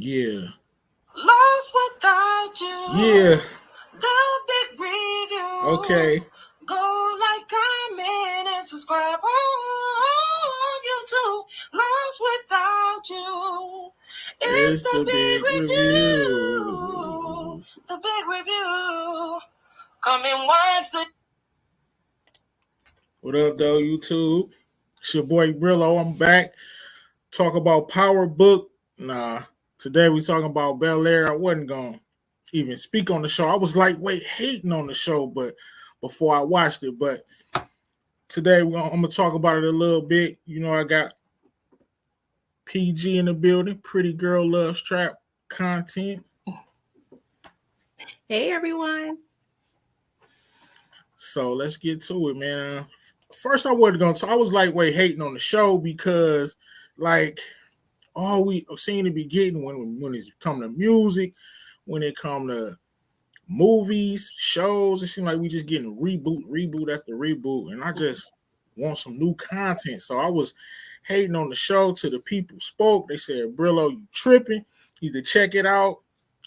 Yeah. Lost without you. Yeah. The big review. Okay. Go like, comment, and subscribe on YouTube. Lost without you. It's It's the the big big review. review. The big review. Come and watch the. What up, though, YouTube? It's your boy Brillo. I'm back. Talk about Power Book. Nah. Today we talking about Bel-Air. I wasn't gonna even speak on the show. I was lightweight hating on the show, but before I watched it. But today I'm gonna talk about it a little bit. You know, I got PG in the building, pretty girl loves trap content. Hey everyone. So let's get to it, man. First, I wasn't gonna. I was lightweight hating on the show because, like, all we seem to be getting when it's come to music, when it come to movies, shows, it seems like we just getting reboot after reboot, and I just want some new content. So I was hating on the show till the people spoke. They said, "Brillo, you tripping? You need to check it out."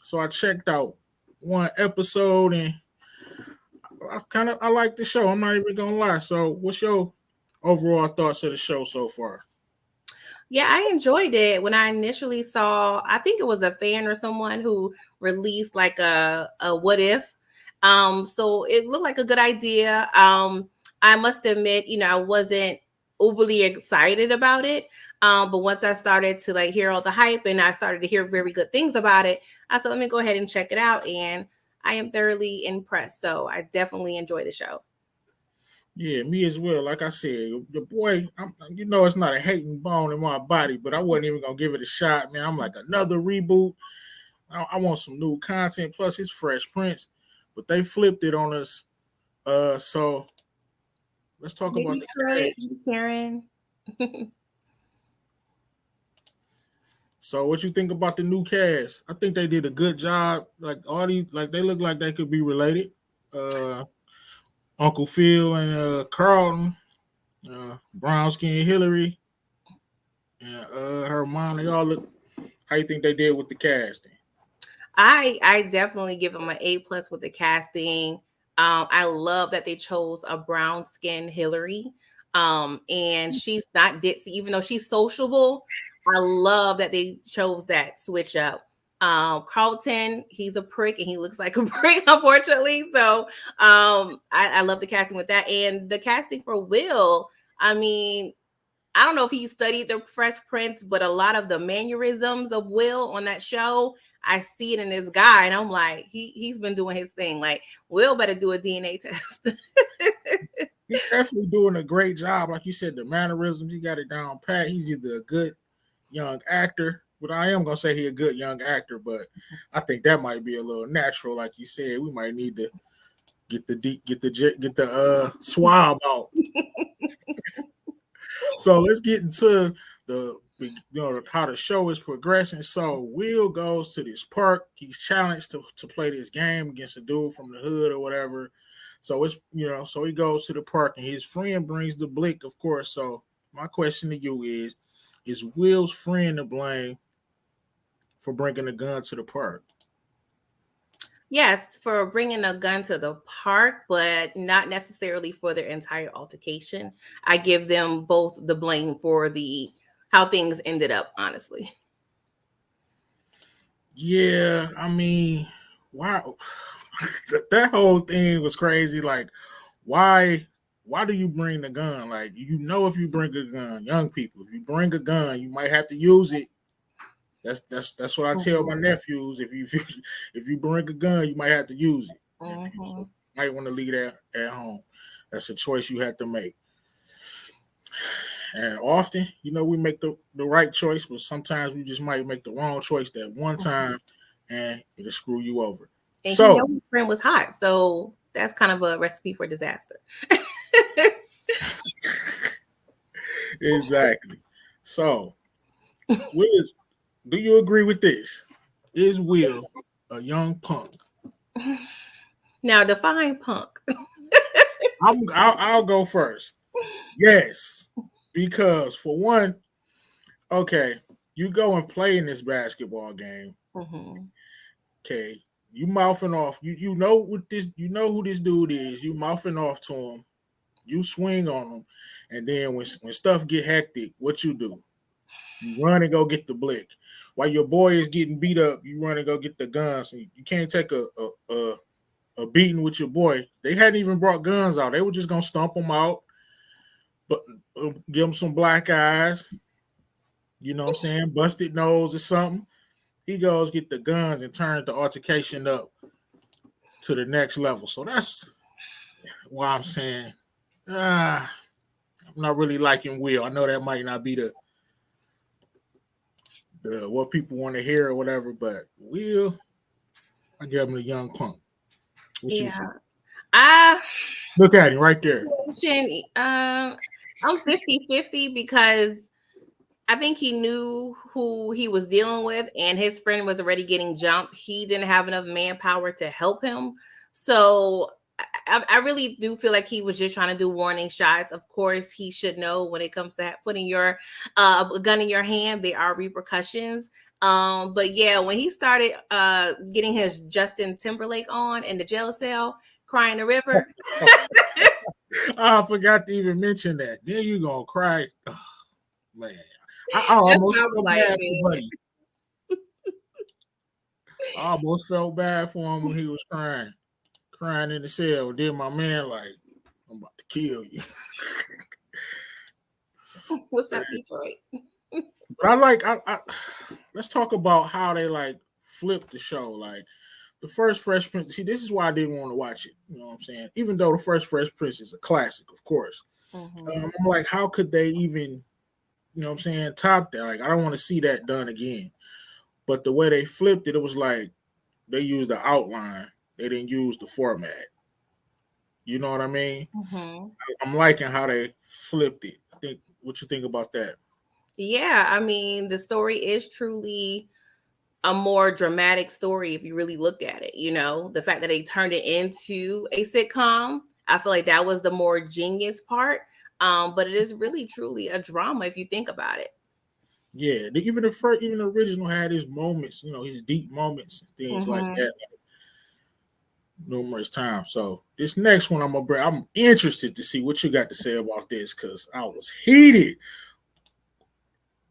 So I checked out one episode, and I like the show. I'm not even gonna lie. So, what's your overall thoughts of the show so far? Yeah, I enjoyed it when I initially saw, I think it was a fan or someone who released like a what if. So it looked like a good idea. I must admit, I wasn't overly excited about it. But once I started to like hear all the hype and I started to hear very good things about it, I said, let me go ahead and check it out. And I am thoroughly impressed. So I definitely enjoy the show. Yeah, me as well. Like I said, your boy, it's not a hating bone in my body, but I wasn't even gonna give it a shot, man. I'm like another reboot. I want some new content. Plus, it's Fresh Prince, but they flipped it on us. So let's talk Hey about the Detroit, cast. Karen. So, what you think about the new cast? I think they did a good job. Like all these, like they look like they could be related. Uh, Uncle Phil and Carlton, brown skin Hillary, and her mom. They all look. How you think they did with the casting? I definitely give them an A+ with the casting. I love that they chose a brown skin Hillary. And she's not ditzy, even though she's sociable. I love that they chose that switch up. Carlton, he's a prick and he looks like a prick, unfortunately. So I love the casting with that. And the casting for Will, I mean, I don't know if he studied the Fresh Prince, but a lot of the mannerisms of Will on that show, I see it in this guy, and I'm like, he's been doing his thing. Like, Will better do a DNA test. He's definitely doing a great job. Like you said, the mannerisms, he got it down pat. He's either a good young actor, but I am gonna say he's a good young actor, but I think that might be a little natural. Like you said, we might need to get the swab out. So let's get into the how the show is progressing. So Will goes to this park. He's challenged to play this game against a dude from the hood or whatever. So it's so he goes to the park and his friend brings the blick, of course. So my question to you is Will's friend to blame for bringing a gun to the park? Yes, for bringing a gun to the park, but not necessarily for their entire altercation. I give them both the blame for the how things ended up, honestly. Yeah, I mean, why that whole thing was crazy. Like, why do you bring the gun? Like, if you bring a gun, young people, if you bring a gun, you might have to use it. That's what I tell my nephews. If you bring a gun, you might have to use it. Nephew. So you might want to leave that at home. That's a choice you have to make. And often, we make the right choice, but sometimes we just might make the wrong choice that one time, and it'll screw you over. And so, he knew his friend was hot, so that's kind of a recipe for disaster. Exactly. So, do you agree with this? Is Will a young punk? Now, define punk. I'll go first. Yes, because for one, okay, you go and play in this basketball game. Mm-hmm. Okay, you mouthing off. You know what this. You know who this dude is. You mouthing off to him. You swing on him, and then when stuff get hectic, what you do? You run and go get the blick. While your boy is getting beat up, you run and go get the guns. You can't take a beating with your boy. They hadn't even brought guns out. They were just gonna stomp him out, but give him some black eyes. You know what I'm saying? Busted nose or something. He goes get the guns and turns the altercation up to the next level. So that's why I'm saying I'm not really liking Will. I know that might not be the what people want to hear or whatever, but Will, I give him the young punk. What you Yeah. think? I Look at him right there. I'm 50-50 because I think he knew who he was dealing with, and his friend was already getting jumped. He didn't have enough manpower to help him. So I really do feel like he was just trying to do warning shots. Of course, he should know when it comes to putting your gun in your hand, there are repercussions. But yeah, when he started getting his Justin Timberlake on in the jail cell, crying the river. I forgot to even mention that. Then you gonna cry. Oh, man. I That's almost what I was felt like, bad man. for Buddy. I almost felt bad for him when he was crying in the cell. Then my man like, I'm about to kill you. What's up, Detroit? But I let's talk about how they like flipped the show. Like the first Fresh Prince. See, this is why I didn't want to watch it. You know what I'm saying? Even though the first Fresh Prince is a classic, of course. Mm-hmm. I'm like, how could they even, you know what I'm saying, top that? Like, I don't want to see that done again. But the way they flipped it, it was like they used the outline. They didn't use the format. You know what I mean? Mm-hmm. I'm liking how they flipped it. I think. What you think about that? Yeah, I mean, the story is truly a more dramatic story if you really look at it. You know, the fact that they turned it into a sitcom, I feel like that was the more genius part. But it is really truly a drama if you think about it. Yeah, even the first, even the original had his moments. You know, his deep moments and things like Mm-hmm. that, numerous times. So this next one, I'm interested to see what you got to say about this because I was heated.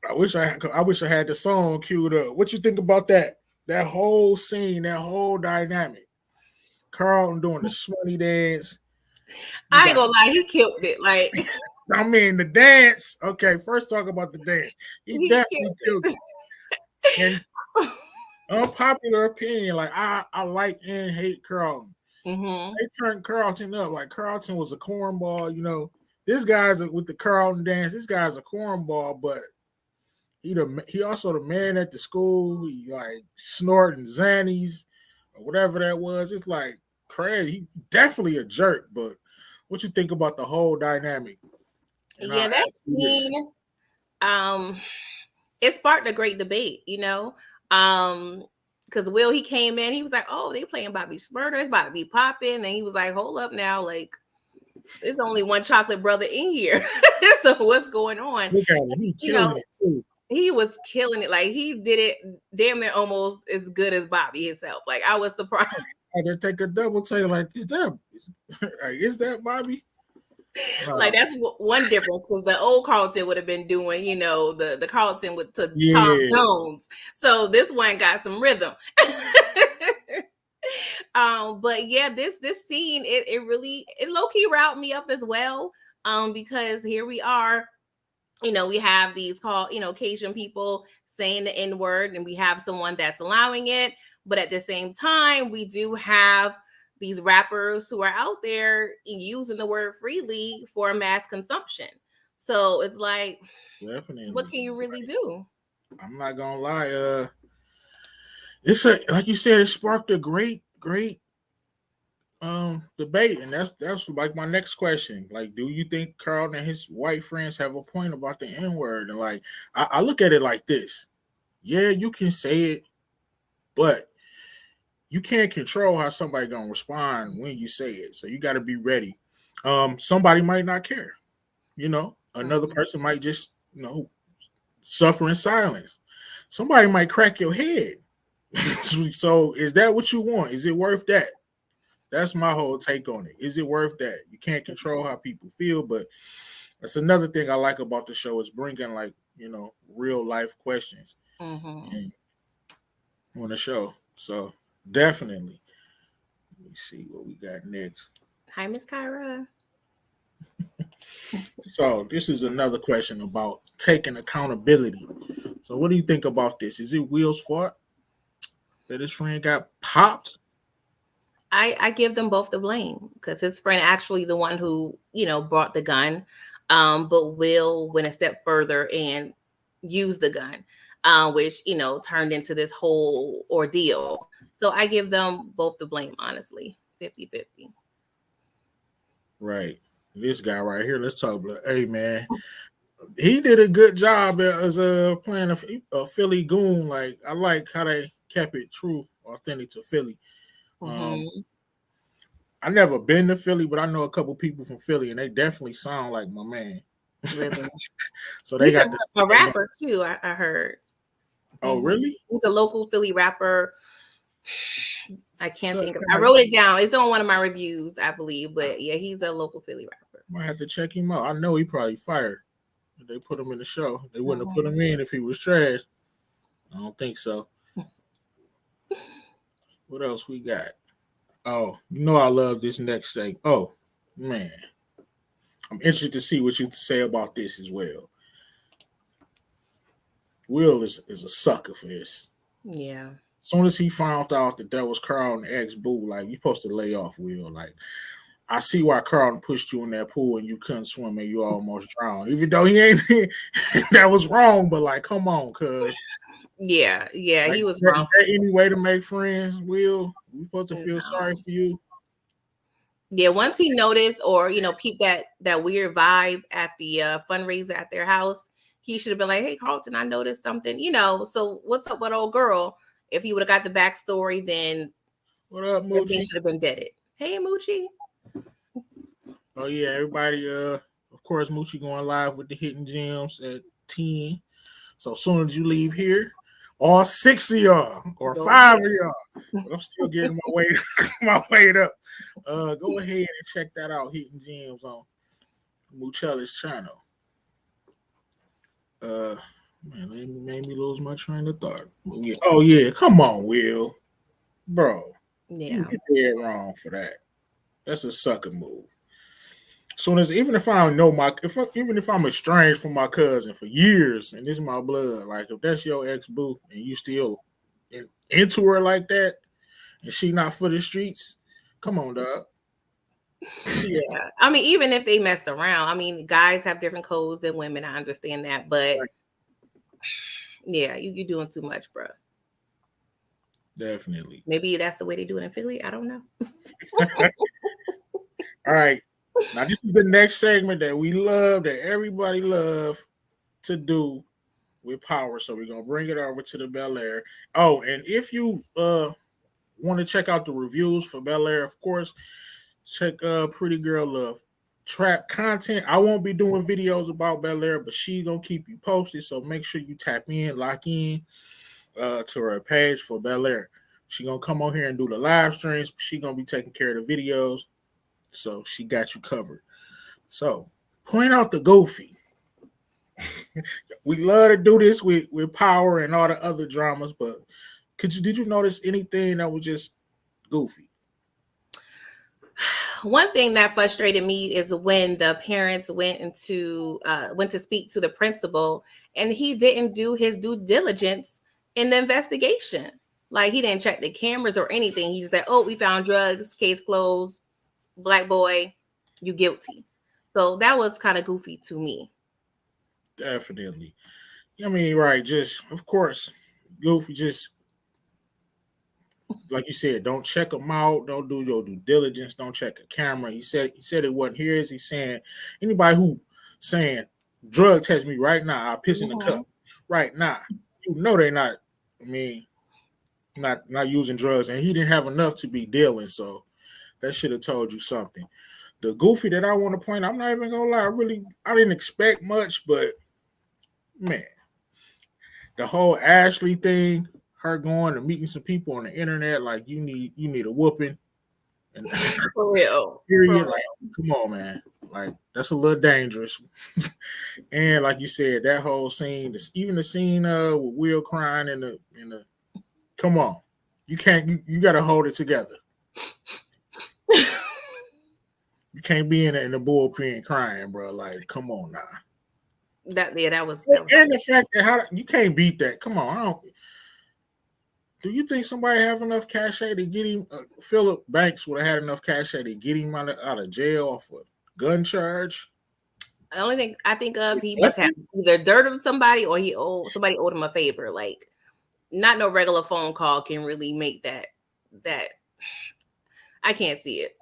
I wish I had the song queued up. What you think about that? That whole scene, that whole dynamic. Carlton doing the sweaty dance. You I ain't got, gonna lie, he killed it. Like I mean, the dance. Okay, first talk about the dance. He he definitely killed killed it. And it. unpopular opinion, like I like and hate Carlton. Mm-hmm. They turned Carlton up. Like Carlton was a cornball. You know, this guy's with the Carlton dance. This guy's a cornball, but he also the man at the school. He like snorting Xannies or whatever that was. It's like crazy. He's definitely a jerk. But what you think about the whole dynamic? And I'll Yeah, that ask you this. scene, um, it sparked a great debate, you know. Because Will he came in, he was like, "Oh, they playing Bobby Smurder, it's about to be popping," and he was like, "Hold up now, like there's only one chocolate brother in here, so what's going on?" Look at him. He You know, killing it too. he was killing it. Like he did it damn near almost as good as Bobby himself. Like I was surprised. I had to take a double take. Like, is that Bobby? Like that's one difference because the old Carlton would have been doing, you know, the Carlton with to Tom Yeah, Jones. So this one got some rhythm. But yeah, this scene it really it low key riled me up as well. Because here we are, you know, we have these called, you know, Cajun people saying the N word, and we have someone that's allowing it. But at the same time, we do have these rappers who are out there using the word freely for mass consumption. So it's like, what definitely. can you really do? I'm not gonna lie. It's a like you said, it sparked a great debate, and that's like my next question. Like, do you think Carl and his white friends have a point about the N word? And like, I look at it like this: yeah, you can say it, but you can't control how somebody gonna respond when you say it. So you got to be ready. Somebody might not care. You know, another Mhm. person might just suffer in silence. somebody might crack your head. So is that what you want? Is it worth that? That's my whole take on it. Is it worth that? You can't control how people feel, but that's another thing I like about the show is bringing like, real life questions on the show. So definitely. Let me see what we got next. Hi, Miss Kyra. So this is another question about taking accountability. So what do you think about this? Is it Will's fault that his friend got popped? I give them both the blame because his friend actually the one who brought the gun, but Will went a step further and used the gun, which turned into this whole ordeal. So I give them both the blame, honestly, 50-50. Right. This guy right here. Let's talk about. Hey man, he did a good job as playing a Philly goon. Like I like how they kept it true, authentic to Philly. I never been to Philly, but I know a couple people from Philly, and they definitely sound like my man. Really? So they got this a rapper too. I heard. Oh, really? He's a local Philly rapper. I can't think of. I wrote it down. It's on one of my reviews, I believe. But yeah, he's a local Philly rapper. Might have to check him out. I know he probably fired. They put him in the show. They wouldn't have put him in if he was trash. I don't think so. What else we got? Oh, I love this next thing. Oh, man. I'm interested to see what you say about this as well. Will is a sucker for this. Yeah. As soon as he found out that was Carl and ex-boo, like, you're supposed to lay off, Will. Like, I see why Carlton pushed you in that pool and you couldn't swim and you almost drowned. Even though he ain't, that was wrong, but like, come on, cuz. Yeah, like, he was wrong. Is there any way to make friends, Will? We're supposed to feel sorry for you. Yeah, once he noticed or, peeped that weird vibe at the fundraiser at their house, he should have been like, hey, Carlton, I noticed something, so what's up with old girl? If he would have got the backstory, then what up, Moochie? Should have been deaded. Hey, Moochie. Oh, yeah, everybody, of course, Moochie going live with the Hidden Gems at 10. So as soon as you leave here, all 6 of y'all or 5 of y'all, but I'm still getting my weight up. Go ahead and check that out, Hidden Gems on Moochella's channel. Man, they made me lose my train of thought. Oh yeah, come on, Will, bro. Yeah, you dead wrong for that. That's a sucker move. Soon as even if I don't know even if I'm estranged from my cousin for years and this is my blood, like if that's your ex-boo and you still into her like that and she not for the streets, come on, dog. Yeah, I mean, even if they messed around, I mean, guys have different codes than women. I understand that, but yeah, you doing too much, bro. Definitely. Maybe that's the way they do it in Philly. I don't know. All right. Now this is the next segment that we love, that everybody love to do with Power. So we're gonna bring it over to the Bel-Air. Oh, and if you want to check out the reviews for Bel-Air, of course, check Pretty Girl Love Trap content. I won't be doing videos about Bel-Air, but she's gonna keep you posted. So make sure you tap in, lock in to her page for Bel-Air. She gonna come on here and do the live streams. She gonna be taking care of the videos. So she got you covered. So point out the goofy. We love to do this with Power and all the other dramas, but did you notice anything that was just goofy? One thing that frustrated me is when the parents went to speak to the principal and he didn't do his due diligence in the investigation. Like he didn't check the cameras or anything. He just said, "Oh, we found drugs, case closed, black boy, you guilty." So that was kind of goofy to me. Definitely. I mean, right, just of course, goofy, just like you said, don't check them out, don't do your due diligence, don't check a camera. He said it wasn't his. He's saying anybody who saying drug test me right now, I'll piss in the cup right now. You know they're not, I mean, not using drugs, and he didn't have enough to be dealing, so that should have told you something. The goofy that I want to point, I'm not even gonna lie, I didn't expect much, but man, the whole Ashley thing, her going and meeting some people on the internet, like you need a whooping, and For real. period. Like, come on, man. Like that's a little dangerous. And like you said, that whole scene, even the scene with Will crying in the come on, you can't you got to hold it together. You can't be in the bullpen crying, bro. Like, come on now. That was and the fact that how you can't beat that. Come on, do you think somebody have enough cachet to get him? Philip Banks would have had enough cachet to get him out of jail off a gun charge. The only thing I think of, he must have either dirt of somebody or somebody owed him a favor. Like, not no regular phone call can really make that. I can't see it.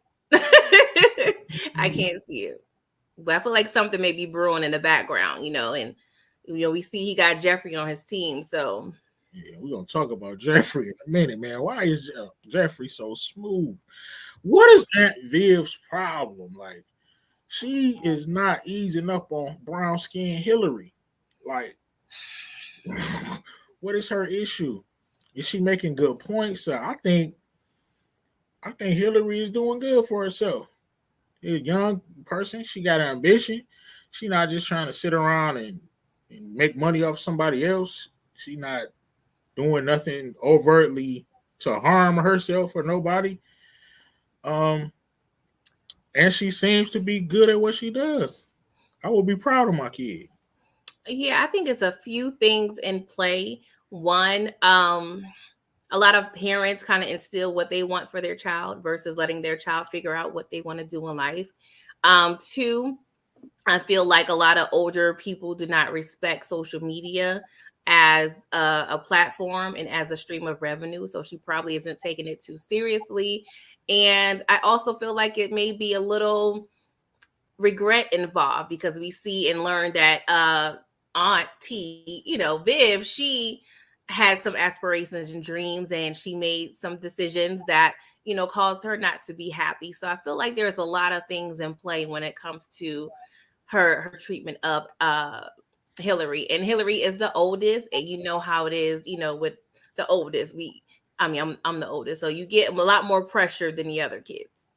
I can't see it. But I feel like something may be brewing in the background, and we see he got Jeffrey on his team. So yeah, we're gonna talk about Jeffrey in a minute, man. Why is Jeffrey so smooth? What is Aunt Viv's problem? Like, she is not easing up on brown skin Hillary. Like, what is her issue? Is she making good points? I think Hillary is doing good for herself. A young person, she got ambition. She not just trying to sit around and make money off somebody else. She not doing nothing overtly to harm herself or nobody. And she seems to be good at what she does. I will be proud of my kid. Yeah, I think it's a few things in play. One, a lot of parents kind of instill what they want for their child versus letting their child figure out what they want to do in life. Two, I feel like a lot of older people do not respect social media as a platform and as a stream of revenue. So she probably isn't taking it too seriously. And I also feel like it may be a little regret involved because we see and learn that Aunt T, Viv, she had some aspirations and dreams and she made some decisions that, caused her not to be happy. So I feel like there's a lot of things in play when it comes to her treatment of Hillary. And Hillary is the oldest, and you know how it is, with the oldest. I'm the oldest, so you get a lot more pressure than the other kids.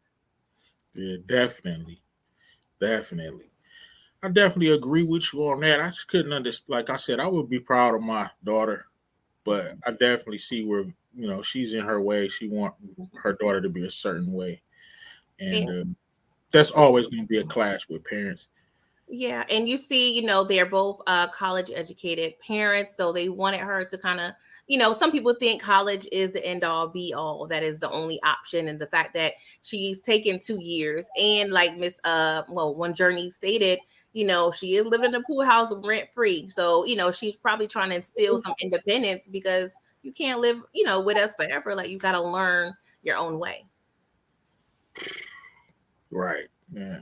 Yeah, definitely. I definitely agree with you on that. I just couldn't understand. Like I said, I would be proud of my daughter, but I definitely see where she's in her way. She want her daughter to be a certain way, and that's always going to be a clash with parents. Yeah, and you see, they're both college educated parents, so they wanted her to kind of, some people think college is the end all be all, that is the only option, and the fact that she's taken 2 years, and like One Journey stated, she is living in a pool house rent free, so she's probably trying to instill some independence because you can't live, with us forever. Like, you got to learn your own way. Right. Yeah.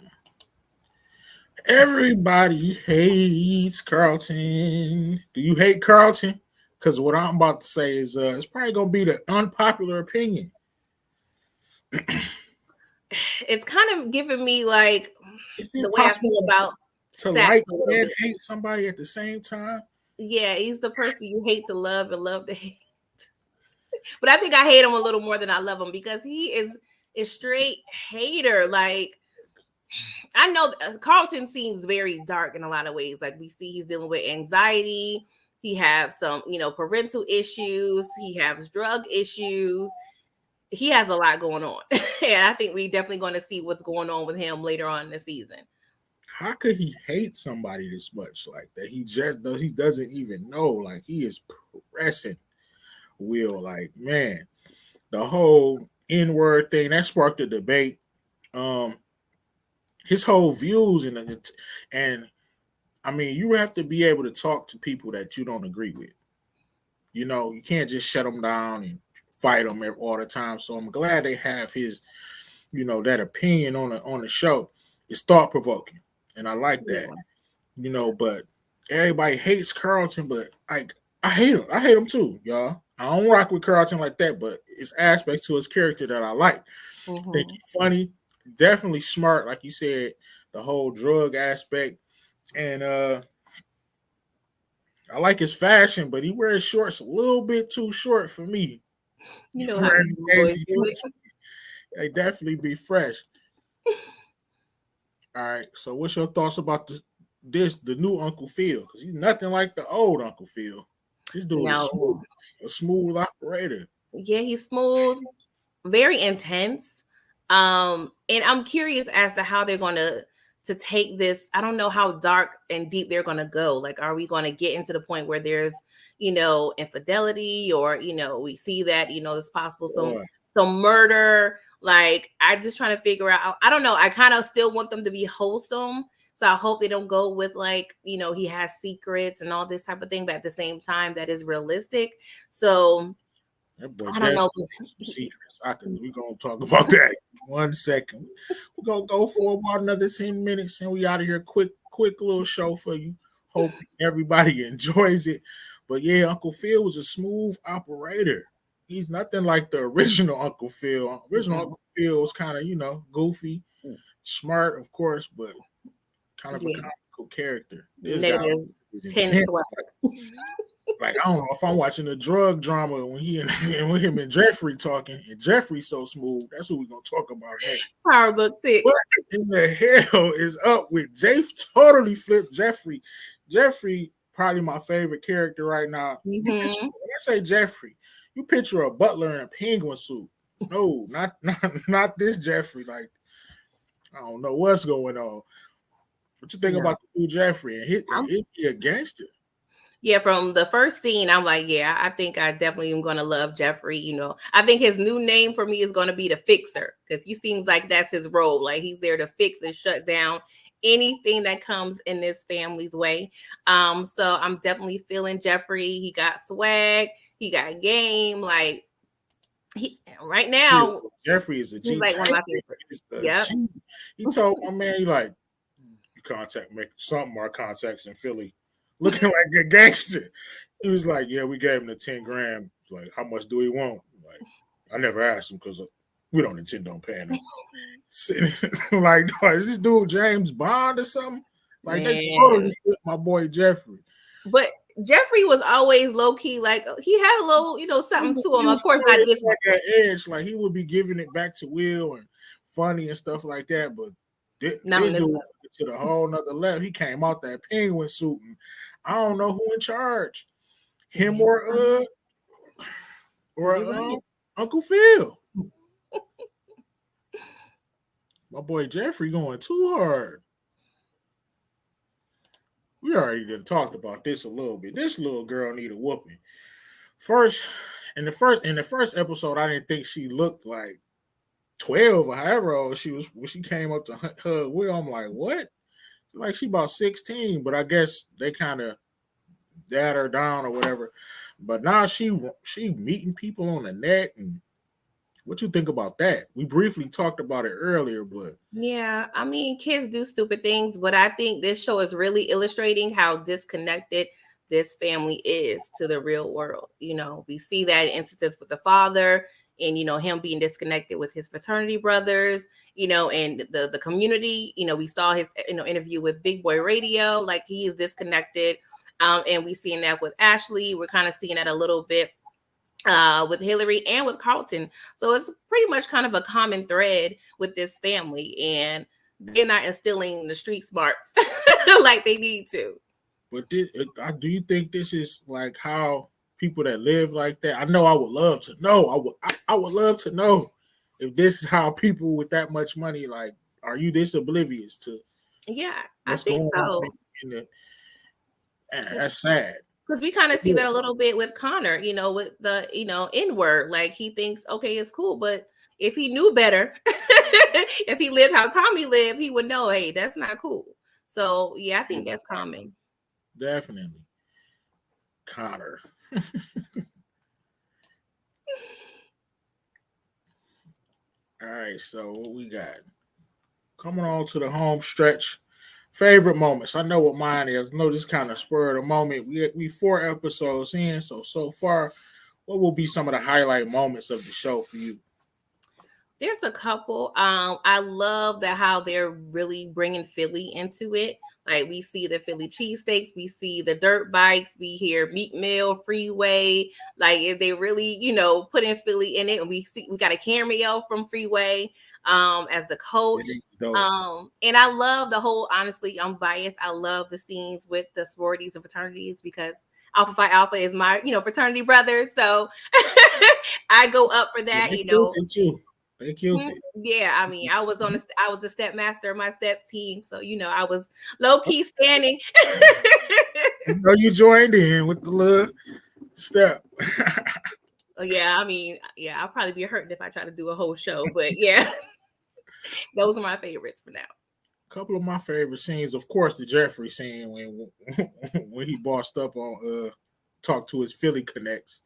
Everybody hates Carlton. Do you hate Carlton? Because what I'm about to say is it's probably going to be the unpopular opinion. It's kind of giving me like the way I feel about to like and hate somebody at the same time. Yeah, he's the person you hate to love and love to hate. But I think I hate him a little more than I love him because he is a straight hater. Like, I know Carlton seems very dark in a lot of ways. Like, we see he's dealing with anxiety. He has some, parental issues. He has drug issues. He has a lot going on. And I think we're definitely going to see what's going on with him later on in the season. How could he hate somebody this much like that? He doesn't even know. Like, he is pressing Will. Like, man, the whole N-word thing that sparked a debate. His whole views and I mean, you have to be able to talk to people that you don't agree with. You can't just shut them down and fight them all the time. So I'm glad they have his, that opinion on the show. It's thought provoking, and I like that. Yeah. But everybody hates Carlton, but I hate him. I hate him too, y'all. I don't rock with Carlton like that, but it's aspects to his character that I like. Mm-hmm. I think he's funny, definitely smart, like you said, the whole drug aspect. And I like his fashion, but he wears shorts a little bit too short for me. You know how Wearing the the boys navy do it. suits, they definitely be fresh. All right. So, what's your thoughts about the new Uncle Phil? Because he's nothing like the old Uncle Phil. This dude is smooth, No, a smooth operator. yeah, he's smooth, very intense. And I'm curious as to how they're gonna take this. I don't know how dark and deep they're gonna go. Like, are we gonna get into the point where there's, infidelity, or we see that there's possible Boy, some murder. Like, I'm just trying to figure out. I don't know. I kind of still want them to be wholesome. So I hope they don't go with, like, he has secrets and all this type of thing, but at the same time, that is realistic. So that boy I don't definitely know. has some secrets. We're gonna talk about that in 1 second. We're gonna go for about another 10 minutes and we out of here. Quick little show for you. Hope everybody enjoys it. But yeah, Uncle Phil was a smooth operator. He's nothing like the original Uncle Phil. Original Mhm. Uncle Phil was kind of, goofy, smart, of course, but kind of a Yeah, comical character. This guy negative is 10 intense. swag. Like, I don't know if I'm watching a drug drama when he and when him and Jeffrey talking, and Jeffrey's so smooth. That's what we're gonna talk about next. Power Book What 6. in the hell is up with Jay? Totally flipped Jeffrey. Jeffrey, probably my favorite character right now. When Hmm. I say Jeffrey, you picture a butler in a penguin suit. No, not this Jeffrey. Like, I don't know what's going on. What you think No. about the new Jeffrey? And is he a gangster? Yeah, from the first scene, I'm like, yeah, I think I definitely am gonna love Jeffrey. I think his new name for me is gonna be the Fixer, because he seems like that's his role. Like, he's there to fix and shut down anything that comes in this family's way. So I'm definitely feeling Jeffrey. He got swag, he got game. Like, right now, Jeffrey is a he's G. like one of my Jeffrey favorites. is a Yep. G. He told my man, he like, you make some of our contacts in Philly looking like a gangster. He was like, yeah, we gave him the 10 grand. Like, how much do he want? Like, I never asked him because we don't intend on paying him. Like, is this dude James Bond or something? Like, they Man. totally fit my boy Jeffrey. But Jeffrey was always low key, like, he had a little, something to him. Of course, not this Like one. that edge, like he would be giving it back to Will and funny and stuff like that. But Not on this this dude one. to the whole nother level. He came out that penguin suit, and I don't know who in charge, him or You're right. Uncle Phil. My boy Jeffrey going too hard. We already done talked about this a little bit. This little girl need a whooping. First, in the first episode, I didn't think she looked like 12 or however old she was when she came up to hug Will. I'm like, what? Like, she about 16, but I guess they kind of dad her down or whatever. But now she meeting people on the net. And what you think about that? We briefly talked about it earlier, but Yeah, I mean, kids do stupid things, but I think this show is really illustrating how disconnected this family is to the real world. We see that in instances with the father, and him being disconnected with his fraternity brothers, and the community. We saw his interview with Big Boy Radio, like, he is disconnected. And we seen that with Ashley. We're kind of seeing that a little bit with Hillary and with Carlton. So it's pretty much kind of a common thread with this family, and they're not instilling the street smarts like they need to. do you think this is like how people that live like that? I know I would love to know. I would love to know if this is how people with that much money, like, are you this oblivious to Yeah, I what's think going on so. in the that's sad. Because we kind of see Yeah. that a little bit with Connor, with the, N word. Like, he thinks, okay, it's cool. But if he knew better, if he lived how Tommy lived, he would know, hey, that's not cool. So, yeah, I think that's common. Definitely. Connor. All right, so what we got? Coming on to the home stretch. Favorite moments. I know what mine is. I know this kind of spur of the moment. We 4 episodes in, so far, what will be some of the highlight moments of the show for you? There's a couple. I love that how they're really bringing Philly into it. Like we see the Philly cheesesteaks, we see the dirt bikes, we hear Meat Mill, Freeway. Like if they really, putting Philly in it, and we got a cameo from Freeway as the coach. And I love the whole. Honestly, I'm biased. I love the scenes with the sororities and fraternities because Alpha Phi Alpha is my fraternity brother. So I go up for that. They killed it. Yeah, I mean, I was the step master of my step team, so I was low key standing. You joined in with the little step. Yeah, I mean, I'll probably be hurting if I try to do a whole show, but yeah, those are my favorites for now. A couple of my favorite scenes, of course, the Jeffrey scene when he bossed up on talked to his Philly connects.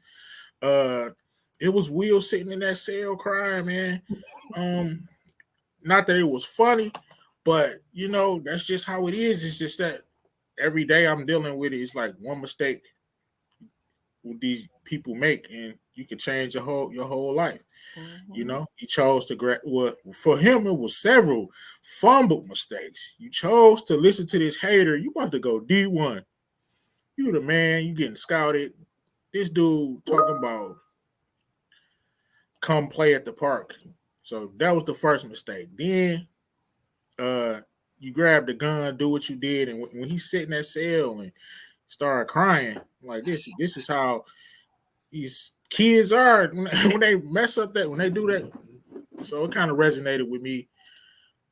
It was Will sitting in that cell crying, man. Not that it was funny, but that's just how it is. It's just that every day I'm dealing with it. It's like one mistake these people make, and you can change your whole life. Mm-hmm. He chose to for him it was several fumbled mistakes. You chose to listen to this hater. You about to go D1. You the man. You getting scouted. This dude talking about come play at the park. So that was the first mistake. Then you grab the gun, do what you did, and when he's sitting in that cell and started crying, like this is how these kids are when they mess up when they do that. So it kind of resonated with me.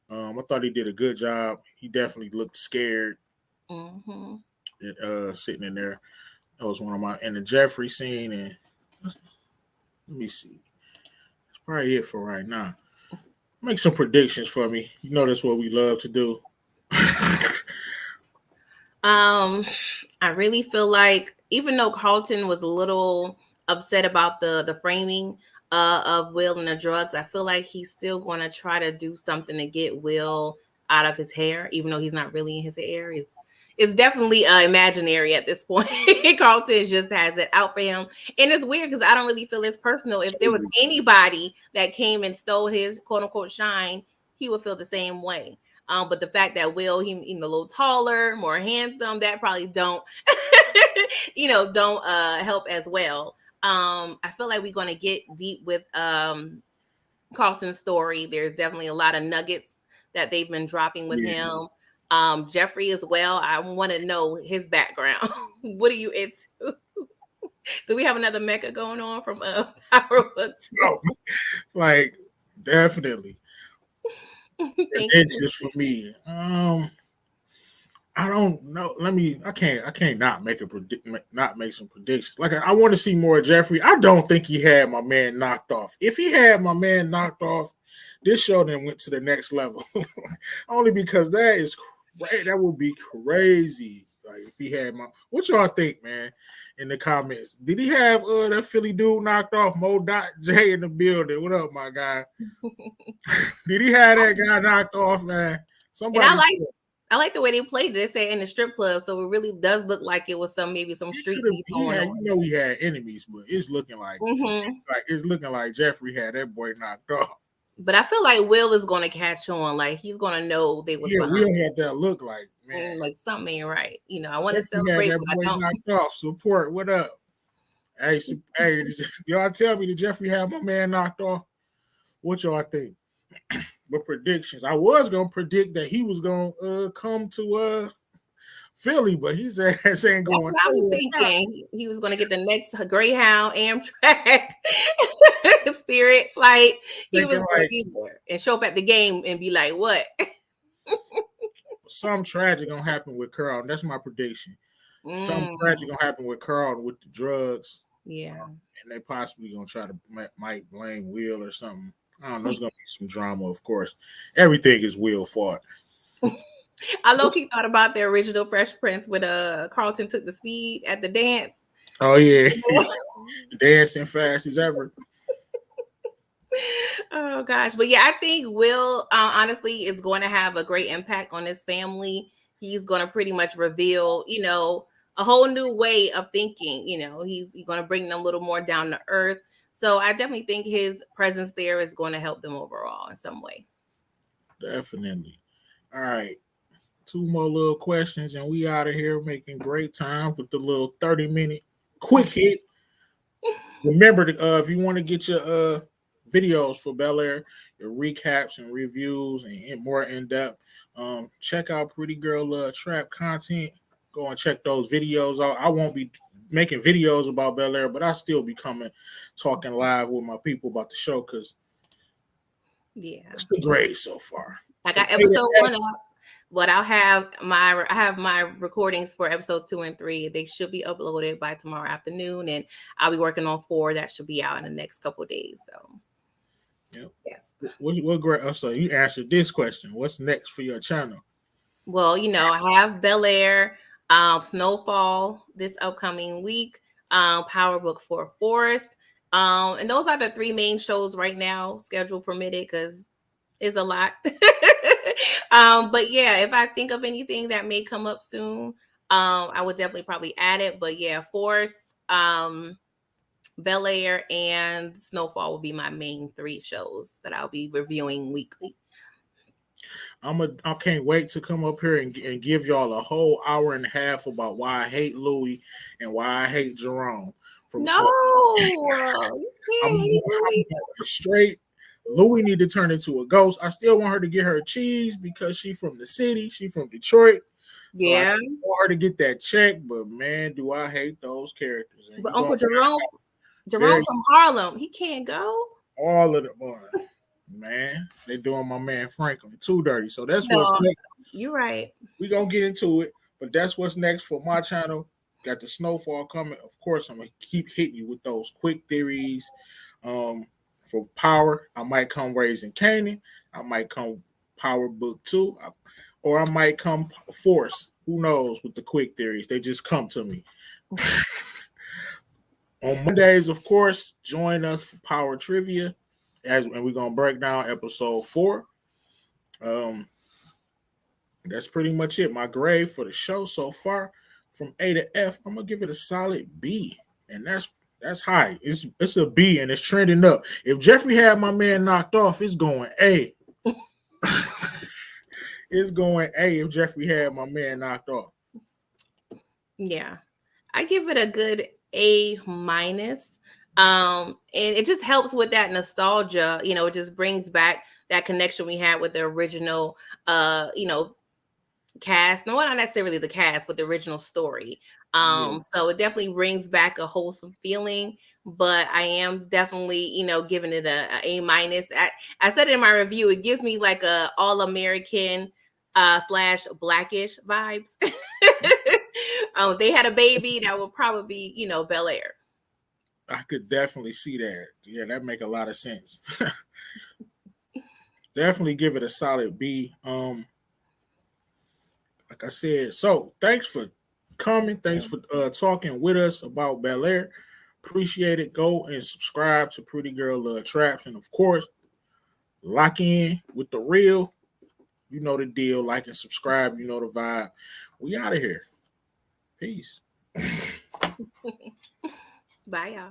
I thought he did a good job. He definitely looked scared. Mm-hmm. Sitting in there. That was one of my and the Jeffrey scene. And let me see. That's probably it for right now. Make some predictions for me. That's what we love to do. I really feel like even though Carlton was a little upset about the framing of Will and the drugs, I feel like he's still going to try to do something to get Will out of his hair, even though he's not really in his hair. It's definitely imaginary at this point. Carlton just has it out for him. And it's weird because I don't really feel it's personal. If there was anybody that came and stole his quote unquote shine, he would feel the same way. But the fact that Will, he's a little taller, more handsome, that probably don't, don't help as well. I feel like we're going to get deep with Carlton's story. There's definitely a lot of nuggets that they've been dropping with him. Jeffrey as well. I want to know his background. What are you into? Do we have another mecha going on from Powerpuff? Like definitely. It's just for me. I don't know. I can't not make some predictions. Like I want to see more of Jeffrey. I don't think he had my man knocked off. If he had my man knocked off, this show then went to the next level. Only because that is great. That would be crazy. Like if he had what y'all think, man? In the comments, did he have that Philly dude knocked off? J in the building. What up, my guy? Did he have that guy knocked off, man? Somebody. And I like the way they played it. They say in the strip club, so it really does look like it was some street people. He had enemies, but it's looking like it's looking like Jeffrey had that boy knocked off. But I feel like Will is going to catch on. Like he's going to know they was. Yeah, Will had that look like, man, like something ain't right. I want to celebrate. Had that boy knocked off. Support. What up? Hey, y'all tell me, did Jeffrey have my man knocked off? What y'all think? With predictions, I was gonna predict that he was gonna come to Philly, but his ass ain't going. I was thinking he was gonna get the next Greyhound, Amtrak, Spirit flight. He was gonna be there and show up at the game and be like, "What?" Something tragic gonna happen with Carl. That's my prediction. Something tragic gonna happen with Carl with the drugs. Yeah, and they possibly gonna try to might blame Will or something. I don't know. There's gonna be some drama, of course. Everything is Will fault. I low-key thought about the original Fresh Prince when Carlton took the speed at the dance. Oh yeah, dancing fast as ever. Oh gosh, but yeah, I think Will honestly is going to have a great impact on his family. He's going to pretty much reveal, a whole new way of thinking. He's going to bring them a little more down to earth. So I definitely think his presence there is going to help them overall in some way. Definitely. All right. 2 more little questions and we out of here, making great time with the little 30-minute quick hit. Remember, if you want to get your videos for Bel-Air, your recaps and reviews and more in depth, check out Pretty Girl Trap content. Go and check those videos out. I won't be making videos about Bel-Air, but I'll still be talking live with my people about the show because it's the great so far. I got episode 1 up, but I have my recordings for episode 2 and 3. They should be uploaded by tomorrow afternoon, and I'll be working on 4 that should be out in the next couple of days. So, yep. Yes. What great? So you answered this question. What's next for your channel? Well, I have Bel-Air, Snowfall this upcoming week, Power Book for Forest. And those are the 3 main shows right now, schedule permitted, because it's a lot. But yeah, if I think of anything that may come up soon, I would definitely probably add it. But yeah, Forest, Bel-Air, and Snowfall will be my main 3 shows that I'll be reviewing weekly. I can't wait to come up here and give y'all a whole hour and a half about why I hate Louis and why I hate Jerome. I'm straight. Louis need to turn into a ghost. I still want her to get her cheese because she from the city. She from Detroit. Yeah. So I want her to get that check, but man, do I hate those characters. And but Uncle Jerome from Harlem, he can't go. All of them, man, they doing my man Franklin too dirty. So that's what's next. You're right. We're going to get into it, but that's what's next for my channel. Got the Snowfall coming. Of course, I'm going to keep hitting you with those quick theories. For Power, I might come Raising Canaan. I might come Power Book 2. Or I might come Force. Who knows with the quick theories. They just come to me. On Mondays, of course, join us for Power Trivia. And we're going to break down episode 4. That's pretty much it. My grade for the show so far, from A to F, I'm gonna give it a solid B, and that's high. It's a B, and it's trending up. If Jeffrey had my man knocked off, it's going A. It's going A if Jeffrey had my man knocked off. Yeah, I give it a good A-. And it just helps with that nostalgia. It just brings back that connection we had with the original cast. No, not necessarily the cast, but the original story. So it definitely brings back a wholesome feeling. But I am definitely, giving it a A-. I said it in my review, it gives me like a all-American / Blackish vibes. They had a baby, that would probably be, Bel-Air. I could definitely see that. Yeah, that make a lot of sense. Definitely give it a solid B. Like I said, so thanks for coming. Thanks for talking with us about Bel-Air. Appreciate it. Go and subscribe to Pretty Girl Traps. And of course, lock in with the real. You know the deal. Like and subscribe. You know the vibe. We out of here. Peace. Bye, y'all.